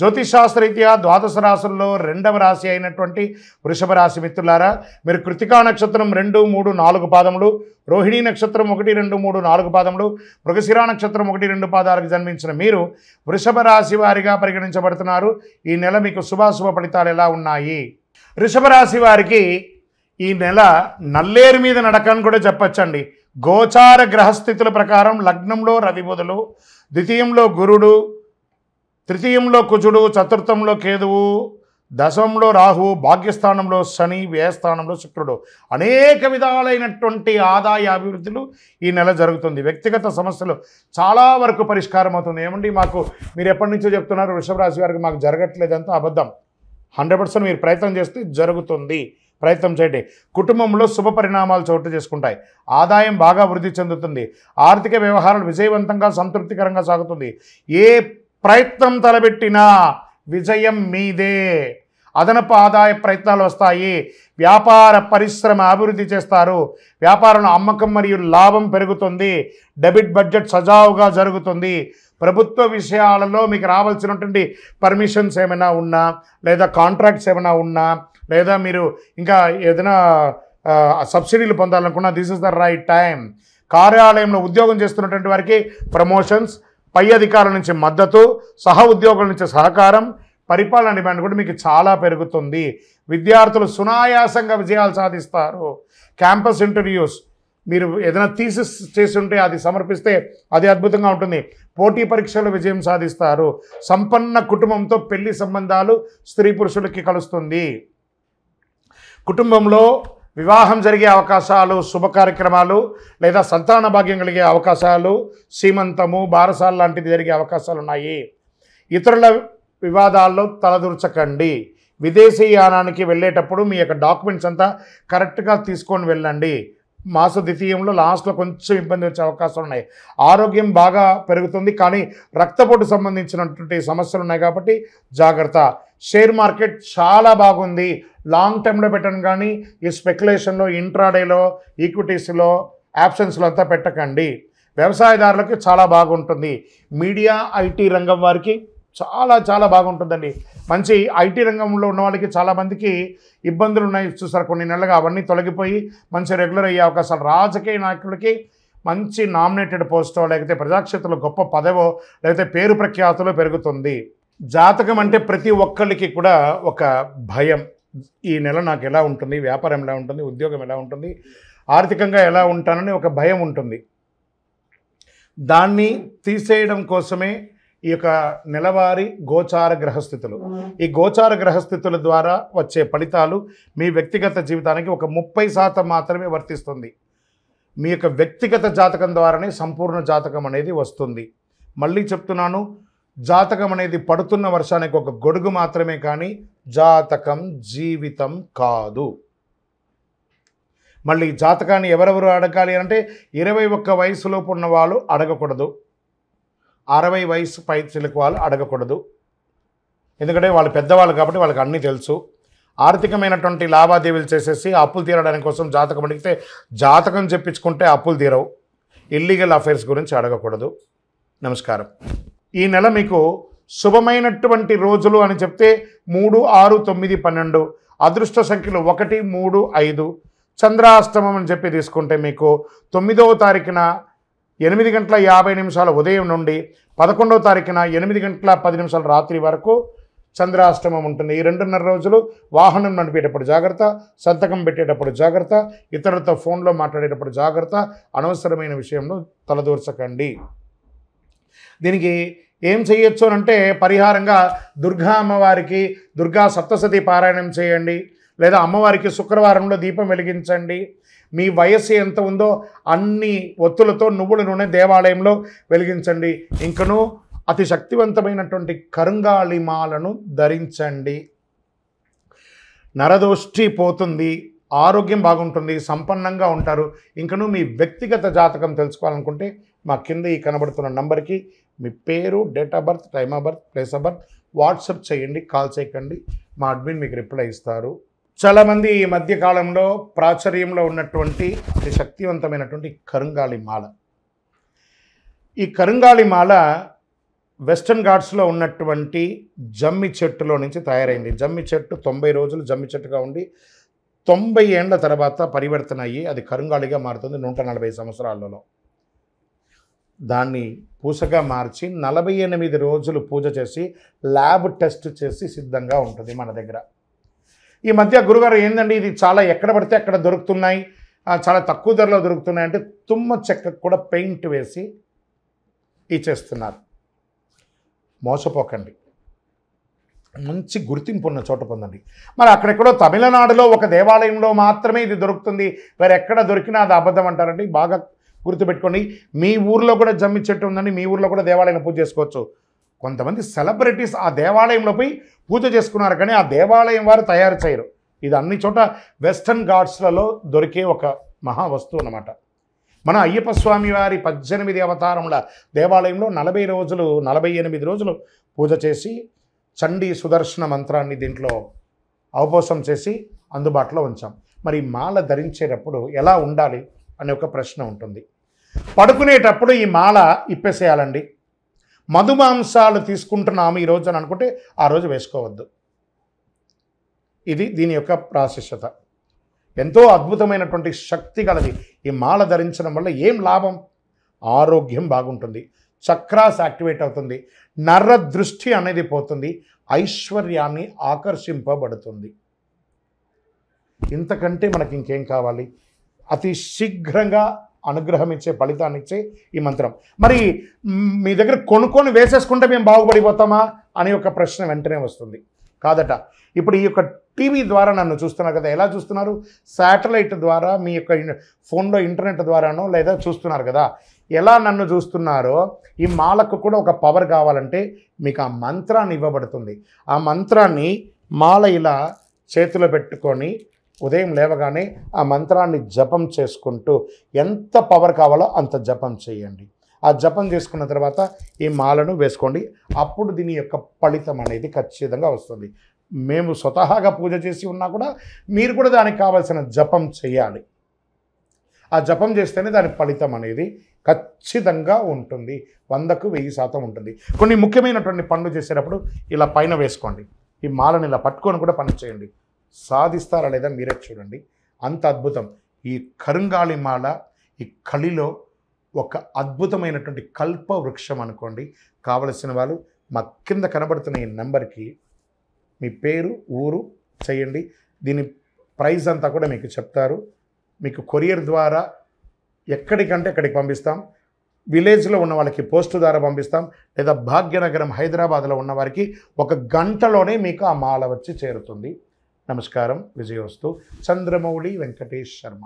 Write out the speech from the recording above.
జ్యోతిషాస్త్రరీత్యా ద్వాదశ రాశుల్లో రెండవ రాశి అయినటువంటి వృషభ రాశి మిత్రులారా, మీరు కృతికా నక్షత్రం 2, 3, 4 పాదములు, రోహిణీ నక్షత్రం 1, 2, 3, 4 పాదములు, మృగశిర నక్షత్రం 1, 2 పాదాలకు జన్మించిన మీరు వృషభ రాశి వారిగా పరిగణించబడుతున్నారు. ఈ నెల మీకు శుభాశుభ ఫలితాలు ఎలా ఉన్నాయి? వృషభ రాశి వారికి ఈ నెల నల్లేరు మీద నడకని కూడా చెప్పచ్చండి. గోచార గ్రహస్థితుల ప్రకారం లగ్నంలో రవి బుధులు, ద్వితీయంలో గురుడు, తృతీయంలో కుజుడు, చతుర్థంలో కేతువు, దశమంలో రాహువు, భాగ్యస్థానంలో శని, వ్యయస్థానంలో శుక్రుడు. అనేక విధాలైనటువంటి ఆదాయ అభివృద్ధులు ఈ నెల జరుగుతుంది. వ్యక్తిగత సమస్యలు చాలా వరకు పరిష్కారం అవుతుంది. ఏమండి మాకు మీరు ఎప్పటి నుంచో చెప్తున్నారు వృషభ రాశి వారికి మాకు జరగట్లేదంతా అబద్ధం. 100% మీరు ప్రయత్నం చేస్తే జరుగుతుంది. ప్రయత్నం చేయండి. కుటుంబంలో శుభ పరిణామాలు చోటు చేసుకుంటాయి. ఆదాయం బాగా వృద్ధి చెందుతుంది. ఆర్థిక వ్యవహారాలు విజయవంతంగా సంతృప్తికరంగా సాగుతుంది. ఏ ప్రయత్నం తలబెట్టినా విజయం మీదే. అదనపు ఆదాయ ప్రయత్నాలు వస్తాయి. వ్యాపార పరిశ్రమ అభివృద్ధి చేస్తారు. వ్యాపారంలో అమ్మకం మరియు లాభం పెరుగుతుంది. డెబిట్ బడ్జెట్ సజావుగా జరుగుతుంది. ప్రభుత్వ విషయాలలో మీకు రావాల్సినటువంటి పర్మిషన్స్ ఏమైనా ఉన్నా, లేదా కాంట్రాక్ట్స్ ఏమైనా ఉన్నా, లేదా మీరు ఇంకా ఏదైనా సబ్సిడీలు పొందాలనుకున్నా this is the right time. కార్యాలయంలో ఉద్యోగం చేస్తున్నటువంటి వారికి ప్రమోషన్స్, పై అధికారుల నుంచి మద్దతు, సహ ఉద్యోగుల నుంచి సహకారం, పరిపాలన డిమాండ్ కూడా మీకు చాలా పెరుగుతుంది. విద్యార్థులు సునాయాసంగా విజయాలు సాధిస్తారు. క్యాంపస్ ఇంటర్వ్యూస్ మీరు ఏదైనా థీసిస్ చేసి ఉంటే అది సమర్పిస్తే అది అద్భుతంగా ఉంటుంది. పోటీ పరీక్షలు విజయం సాధిస్తారు. సంపన్న కుటుంబంతో పెళ్లి సంబంధాలు స్త్రీ పురుషులకి కలుస్తుంది. కుటుంబంలో వివాహం జరిగే అవకాశాలు, శుభ కార్యక్రమాలు లేదా సంతాన భాగ్యం కలిగే అవకాశాలు, సీమంతము, బారసాల లాంటిది జరిగే అవకాశాలు ఉన్నాయి. ఇతరుల వివాదాల్లో తలదూర్చకండి. విదేశీయానానికి వెళ్ళేటప్పుడు మీ యొక్క డాక్యుమెంట్స్ అంతా కరెక్ట్గా తీసుకొని వెళ్ళండి. మాస ద్వితీయంలో లాస్ట్లో కొంచెం ఇబ్బంది వచ్చే అవకాశాలు ఉన్నాయి. ఆరోగ్యం బాగా పెరుగుతుంది, కానీ రక్తపోటు సంబంధించినటువంటి సమస్యలు ఉన్నాయి కాబట్టి జాగ్రత్త. షేర్ మార్కెట్ చాలా బాగుంది. లాంగ్ టర్మ్లో పెట్టండి, కానీ ఈ స్పెక్యులేషన్లో, ఇంట్రాడేలో, ఈక్విటీస్లో, ఆప్షన్స్లో అంతా పెట్టకండి. వ్యవసాయదారులకు చాలా బాగుంటుంది. మీడియా, ఐటీ రంగం వారికి చాలా చాలా బాగుంటుందండి. మంచి ఐటీ రంగంలో ఉన్న వాళ్ళకి చాలామందికి ఇబ్బందులు ఉన్నాయి చూసారు కొన్ని నెలలుగా, అవన్నీ తొలగిపోయి మంచి రెగ్యులర్ అయ్యే అవకాశాలు. రాజకీయ నాయకులకి మంచి నామినేటెడ్ పోస్టో, లేకపోతే ప్రజాక్షేత్రంలో గొప్ప పదవో, లేకపోతే పేరు ప్రఖ్యాతులో పెరుగుతుంది. జాతకం అంటే ప్రతి ఒక్కరికి కూడా ఒక భయం. ఈ నెల నాకు ఎలా ఉంటుంది, వ్యాపారం ఎలా ఉంటుంది, ఉద్యోగం ఎలా ఉంటుంది, ఆర్థికంగా ఎలా ఉంటానని ఒక భయం ఉంటుంది. దాన్ని తీసేయడం కోసమే ఈ యొక్క నెలవారీ గోచార గ్రహస్థితులు. ఈ గోచార గ్రహస్థితుల ద్వారా వచ్చే ఫలితాలు మీ వ్యక్తిగత జీవితానికి ఒక 30% మాత్రమే వర్తిస్తుంది. మీ యొక్క వ్యక్తిగత జాతకం ద్వారానే సంపూర్ణ జాతకం అనేది వస్తుంది. మళ్ళీ చెప్తున్నాను, జాతకం అనేది పడుతున్న వర్షానికి ఒక గొడుగు మాత్రమే, కానీ జాతకం జీవితం కాదు. మళ్ళీ జాతకాన్ని ఎవరెవరు అడగాలి అంటే 21 వయసులోపు ఉన్న వాళ్ళు అడగకూడదు. 60 వయసు పై చిలుకు వాళ్ళు అడగకూడదు. ఎందుకంటే వాళ్ళు పెద్దవాళ్ళు కాబట్టి వాళ్ళకి అన్నీ తెలుసు. ఆర్థికమైనటువంటి లావాదేవీలు చేసేసి అప్పులు తీరడానికి కోసం జాతకం అడిగితే జాతకం చెప్పించుకుంటే అప్పులు తీరవు. ఇల్లీగల్ అఫైర్స్ గురించి అడగకూడదు. నమస్కారం. ఈ నెల మీకు శుభమైనటువంటి రోజులు అని చెప్తే 3, 6, 9, 12. అదృష్ట సంఖ్యలు 1, 3, 5. చంద్రాష్టమం అని చెప్పి తీసుకుంటే మీకు 9వ తారీఖున 8:50 ఉదయం నుండి 11వ తారీఖున 8:10 రాత్రి వరకు చంద్రాష్టమం ఉంటుంది. ఈ 2.5 రోజులు వాహనం నడిపేటప్పుడు జాగ్రత్త, సంతకం పెట్టేటప్పుడు జాగ్రత్త, ఇతరులతో ఫోన్లో మాట్లాడేటప్పుడు జాగ్రత్త, అనవసరమైన విషయంలో తలదూర్చకండి. దీనికి ఏం చేయొచ్చు అంటే పరిహారంగా దుర్గా అమ్మవారికి దుర్గా సప్తశతి పారాయణం చేయండి, లేదా అమ్మవారికి శుక్రవారంలో దీపం వెలిగించండి. మీ వయస్సు ఎంత ఉందో అన్ని ఒత్తులతో నువ్వుల నూనె దేవాలయంలో వెలిగించండి. ఇంకనూ అతి శక్తివంతమైనటువంటి కరుంగాళి మాలను ధరించండి. నరదోష్టి పోతుంది, ఆరోగ్యం బాగుంటుంది, సంపన్నంగా ఉంటారు. ఇంకనూ మీ వ్యక్తిగత జాతకం తెలుసుకోవాలనుకుంటే మా కింద ఈ కనబడుతున్న నంబర్కి మీ పేరు, date of birth, time of birth, place of birth WhatsApp చేయండి. కాల్ చేయకండి, మా అడ్మిన్ మీకు రిప్లై ఇస్తారు. చాలామంది ఈ మధ్యకాలంలో ప్రాచుర్యంలో ఉన్నటువంటి అతి శక్తివంతమైనటువంటి కరుంగాళి మాల. ఈ కరుంగాళి మాల వెస్టర్న్ ఘాట్స్లో ఉన్నటువంటి జమ్మి చెట్టులో నుంచి తయారైంది. జమ్మి చెట్టు 90 రోజులు జమ్మి చెట్టుగా ఉండి 90 ఏండ్ల తర్వాత పరివర్తన అయ్యి అది కరుంగాళిగా మారుతుంది 140 సంవత్సరాలలో. దాన్ని పూసగా మార్చి 48 రోజులు పూజ చేసి ల్యాబ్ టెస్ట్ చేసి సిద్ధంగా ఉంటుంది మన దగ్గర. ఈ మధ్య గురుగారు ఏందండి ఇది చాలా ఎక్కడ పడితే అక్కడ దొరుకుతున్నాయి, చాలా తక్కువ ధరలో దొరుకుతున్నాయి అంటే తుమ్మ చెక్కకు కూడా పెయింట్ వేసి ఇచ్చేస్తున్నారు. మోసపోకండి, మంచి గుర్తింపు ఉన్న చోట పొందండి. మరి అక్కడెక్కడో తమిళనాడులో ఒక దేవాలయంలో మాత్రమే ఇది దొరుకుతుంది, వేరే ఎక్కడ దొరికినా అది అబద్ధం అంటారండి. బాగా గుర్తుపెట్టుకోండి, మీ ఊర్లో కూడా జమ్మి చెట్టు ఉందండి, మీ ఊర్లో కూడా దేవాలయంలో పూజ చేసుకోవచ్చు. కొంతమంది సెలబ్రిటీస్ ఆ దేవాలయంలో పోయి పూజ చేసుకున్నారు, కానీ ఆ దేవాలయం వారు తయారు చేయరు. ఇది అన్ని చోట వెస్టర్న్ ఘాట్స్లలో దొరికే ఒక మహా వస్తువు అన్నమాట. మన అయ్యప్ప స్వామి వారి 18 అవతారముల దేవాలయంలో 48 రోజులు పూజ చేసి చండీ సుదర్శన మంత్రాన్ని దీంట్లో అవపోసం చేసి అందుబాటులో ఉంచాం. మరి మాల ధరించేటప్పుడు ఎలా ఉండాలి అనే ఒక ప్రశ్న ఉంటుంది. పడుకునేటప్పుడు ఈ మాల ఇప్పేసేయాలండి. మధుమాంసాలు తీసుకుంటున్నాము ఈరోజు అని అనుకుంటే ఆ రోజు వేసుకోవద్దు. ఇది దీని యొక్క ప్రాశస్యత. ఎంతో అద్భుతమైనటువంటి శక్తి గలది. ఈ మాల ధరించడం వల్ల ఏం లాభం? ఆరోగ్యం బాగుంటుంది, చక్రాస్ యాక్టివేట్ అవుతుంది, నర్ర దృష్టి అనేది పోతుంది, ఐశ్వర్యాన్ని ఆకర్షింపబడుతుంది. ఇంతకంటే మనకి ఇంకేం కావాలి? అతి శీఘ్రంగా అనుగ్రహం ఇచ్చే, ఫలితాన్ని ఇచ్చే ఈ మంత్రం. మరి మీ దగ్గర కొనుక్కొని వేసేసుకుంటే మేము బాగుపడిపోతామా అని ఒక ప్రశ్న వెంటనే వస్తుంది. కాదట. ఇప్పుడు ఈ యొక్క టీవీ ద్వారా నన్ను చూస్తున్నారు కదా, ఎలా చూస్తున్నారు? శాటిలైట్ ద్వారా, మీ యొక్క ఫోన్లో ఇంటర్నెట్ ద్వారానో లేదా చూస్తున్నారు కదా. ఎలా నన్ను చూస్తున్నారో ఈ మాలకు కూడా ఒక పవర్ కావాలంటే మీకు ఆ మంత్రాన్ని ఇవ్వబడుతుంది. ఆ మంత్రాన్ని మాల ఇలా చేతిలో పెట్టుకొని ఉదయం లేవగానే ఆ మంత్రాన్ని జపం చేసుకుంటూ ఎంత పవర్ కావాలో అంత జపం చేయండి. ఆ జపం చేసుకున్న తర్వాత ఈ మాలను వేసుకోండి. అప్పుడు దీని యొక్క ఫలితం అనేది ఖచ్చితంగా వస్తుంది. మేము స్వతహాగా పూజ చేసి ఉన్నా కూడా మీరు కూడా దానికి కావాల్సిన జపం చేయాలి. ఆ జపం చేస్తేనే దాని ఫలితం అనేది ఖచ్చితంగా ఉంటుంది. 100కు 1000% ఉంటుంది. కొన్ని ముఖ్యమైనటువంటి పనులు చేసేటప్పుడు ఇలా పైన వేసుకోండి. ఈ మాలను ఇలా పట్టుకొని కూడా పని చేయండి. సాధిస్తారా లేదా మీరే చూడండి. అంత అద్భుతం. ఈ కరుంగాళి మాల ఈ కలిలో ఒక అద్భుతమైనటువంటి కల్ప వృక్షం అనుకోండి. కావలసిన వాళ్ళు మా కింద కనబడుతున్న ఈ నెంబర్కి మీ పేరు, ఊరు చేయండి. దీని ప్రైస్ అంతా కూడా మీకు చెప్తారు. మీకు కొరియర్ ద్వారా ఎక్కడికంటే అక్కడికి పంపిస్తాం. విలేజ్లో ఉన్న వాళ్ళకి పోస్ట్ ద్వారా పంపిస్తాం. లేదా భాగ్యనగరం హైదరాబాద్లో ఉన్న వారికి 1 గంటలోనే మీకు ఆ మాల వచ్చి చేరుతుంది. నమస్కారం. విజయోస్తు. చంద్రమౌళి వెంకటేష్ శర్మ.